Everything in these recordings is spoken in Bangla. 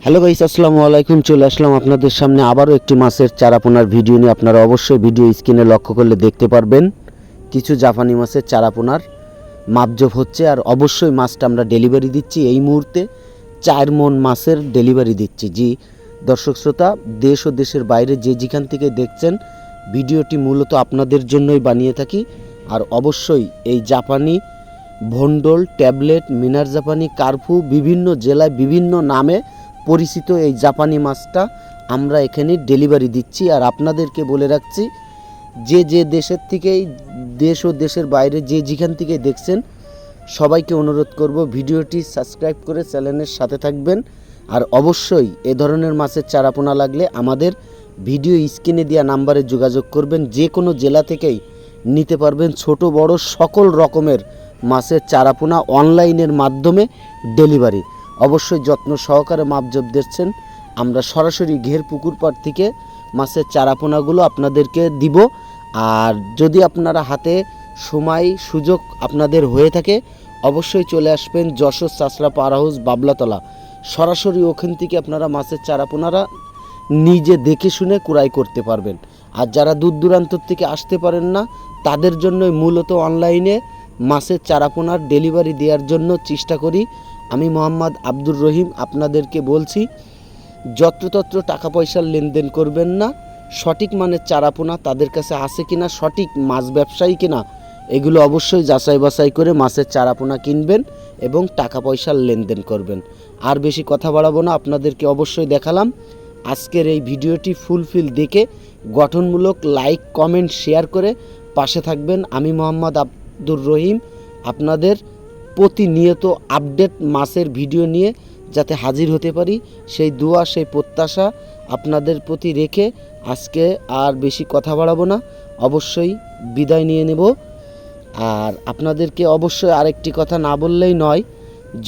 হ্যালো গাইস, আসসালামু আলাইকুম। চলে আসলাম আপনাদের সামনে আবারও একটি মাছের চারাপোনার ভিডিও নিয়ে। আপনারা অবশ্যই ভিডিও স্ক্রিনে লক্ষ্য করলে দেখতে পারবেন কিছু জাপানি মাছের চারাপোনার মাপজোপ হচ্ছে। আর অবশ্যই মাছটা আমরা ডেলিভারি দিচ্ছি এই মুহূর্তে 4 মণ মাছের ডেলিভারি দিচ্ছি। জি দর্শক শ্রোতা, দেশ ও দেশের বাইরে যে যেখান থেকে দেখছেন, ভিডিওটি মূলত আপনাদের জন্যই বানিয়ে থাকি। আর অবশ্যই এই জাপানি ভন্ডল, ট্যাবলেট, মিনার জাপানি, কার্ফু বিভিন্ন জেলায় বিভিন্ন নামে পরিচিত এই জাপানি মাছটা আমরা এখানে ডেলিভারি দিচ্ছি। আর আপনাদেরকে বলে রাখছি, যে দেশের থেকেই, দেশ ও দেশের বাইরে যে যেখান থেকে দেখছেন, সবাইকে অনুরোধ করব ভিডিওটি সাবস্ক্রাইব করে চ্যানেলের সাথে থাকবেন। আর অবশ্যই এ ধরনের মাছের চারাপোনা লাগলে আমাদের ভিডিও স্ক্রিনে দেওয়া নাম্বারে যোগাযোগ করবেন। যে কোনো জেলা থেকেই নিতে পারবেন ছোট বড় সকল রকমের মাছের চারাপোনা অনলাইনের মাধ্যমে ডেলিভারি। অবশ্যই যত্ন সহকারে মাপজোপ দিচ্ছেন। আমরা সরাসরি ঘের পুকুর পাড় থেকে মাছের চারাপোনাগুলো আপনাদেরকে দিব। আর যদি আপনারা হাতে সময় সুযোগ আপনাদের হয়ে থাকে, অবশ্যই চলে আসবেন যশোর চাষড়া পাওয়ার হাউস বাবলাতলা। সরাসরি ওখান থেকে আপনারা মাছের চারাপোনারা নিজে দেখে শুনে ক্রয় করতে পারবেন। আর যারা দূর দূরান্ত থেকে আসতে পারেন না, তাদের জন্যই মূলত অনলাইনে মাছের চারাপোনার ডেলিভারি দেওয়ার জন্য চেষ্টা করি। আমি মোহাম্মদ আব্দুর রহিম আপনাদেরকে বলছি, যত্রতত্র টাকা পয়সার লেনদেন করবেন না। সঠিক মানের চারাপোনা তাদের কাছে আছে কিনা, সঠিক মাছ ব্যবসায়ী কিনা, এগুলো অবশ্যই যাচাই বাছাই করে মাছের চারাপোনা কিনবেন এবং টাকা পয়সার লেনদেন করবেন। আর বেশি কথা বাড়াবো না, আপনাদেরকে অবশ্যই দেখালাম। আজকের এই ভিডিওটি ফুলফিল দেখে গঠনমূলক লাইক, কমেন্ট, শেয়ার করে পাশে থাকবেন। আমি মোহাম্মদ আব্দুর রহিম আপনাদের প্রতিনিয়ত আপডেট মাছের ভিডিও নিয়ে যাতে হাজির হতে পারি, সেই দোয়া, সেই প্রত্যাশা আপনাদের প্রতি রেখে আজকে আর বেশি কথা বাড়াবো না, অবশ্যই বিদায় নিয়ে নেব। আর আপনাদেরকে অবশ্যই আরেকটি কথা না বললেই নয়,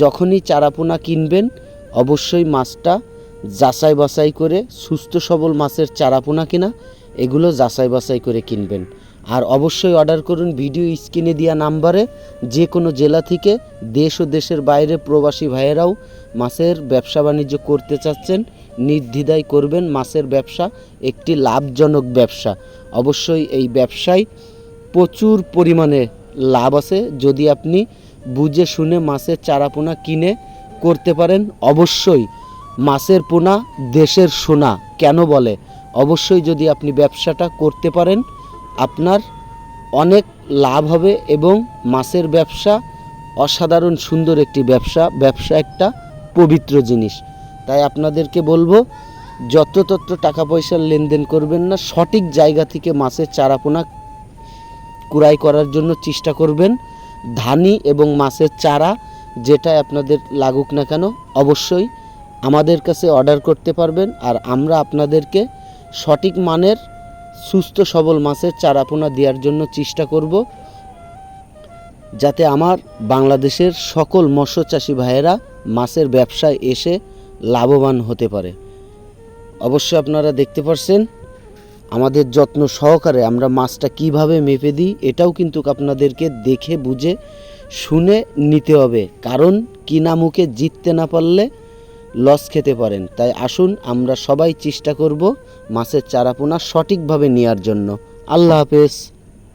যখনই চারাপোনা কিনবেন অবশ্যই মাছটা যাচাই বাছাই করে, সুস্থ সবল মাছের চারাপোনা কিনা এগুলো যাচাই বাছাই করে কিনবেন। আর অবশ্যই অর্ডার করুন ভিডিও স্ক্রিনে দেওয়া নাম্বারে। যে কোনো জেলা থেকে, দেশ ও দেশের বাইরে প্রবাসী ভাইয়েরাও মাছের ব্যবসা বাণিজ্য করতে চাচ্ছেন, নির্দ্বিধায় করবেন। মাছের ব্যবসা একটি লাভজনক ব্যবসা। অবশ্যই এই ব্যবসায় প্রচুর পরিমাণে লাভ আছে যদি আপনি বুঝে শুনে মাছের চারাপোনা কিনে করতে পারেন। অবশ্যই মাছের পোনা দেশের সোনা কেন বলে, অবশ্যই যদি আপনি ব্যবসাটা করতে পারেন আপনার অনেক লাভ হবে। এবং মাছের ব্যবসা অসাধারণ সুন্দর একটি ব্যবসা। ব্যবসা একটা পবিত্র জিনিস। তাই আপনাদেরকে বলবো, যত্রতত্র টাকা পয়সার লেনদেন করবেন না, সঠিক জায়গা থেকে মাছের চারাপোনা ক্রয় করার জন্য চেষ্টা করবেন। ধানি এবং মাছের চারা যেটা আপনাদের লাগুক না কেন, অবশ্যই আমাদের কাছে অর্ডার করতে পারবেন। আর আমরা আপনাদেরকে সঠিক মানের সুস্থ সবল মাছের চারাপোনা দেওয়ার জন্য চেষ্টা করব, যাতে আমার বাংলাদেশের সকল মৎস্য চাষি ভাইয়েরা মাছের ব্যবসায় এসে লাভবান হতে পারে। অবশ্যই আপনারা দেখতে পাচ্ছেন আমাদের যত্ন সহকারে আমরা মাছটা কিভাবে মেপে দিই, এটাও কিন্তু আপনাদেরকে দেখে বুঝে শুনে নিতে হবে। কারণ কিনা মুখে জিততে না পারলে লস খেতে পারেন। তাই আসুন আমরা সবাই চেষ্টা করব মাছের চারাপোনা সঠিকভাবে নেওয়ার জন্য। আল্লাহ হাফেজ।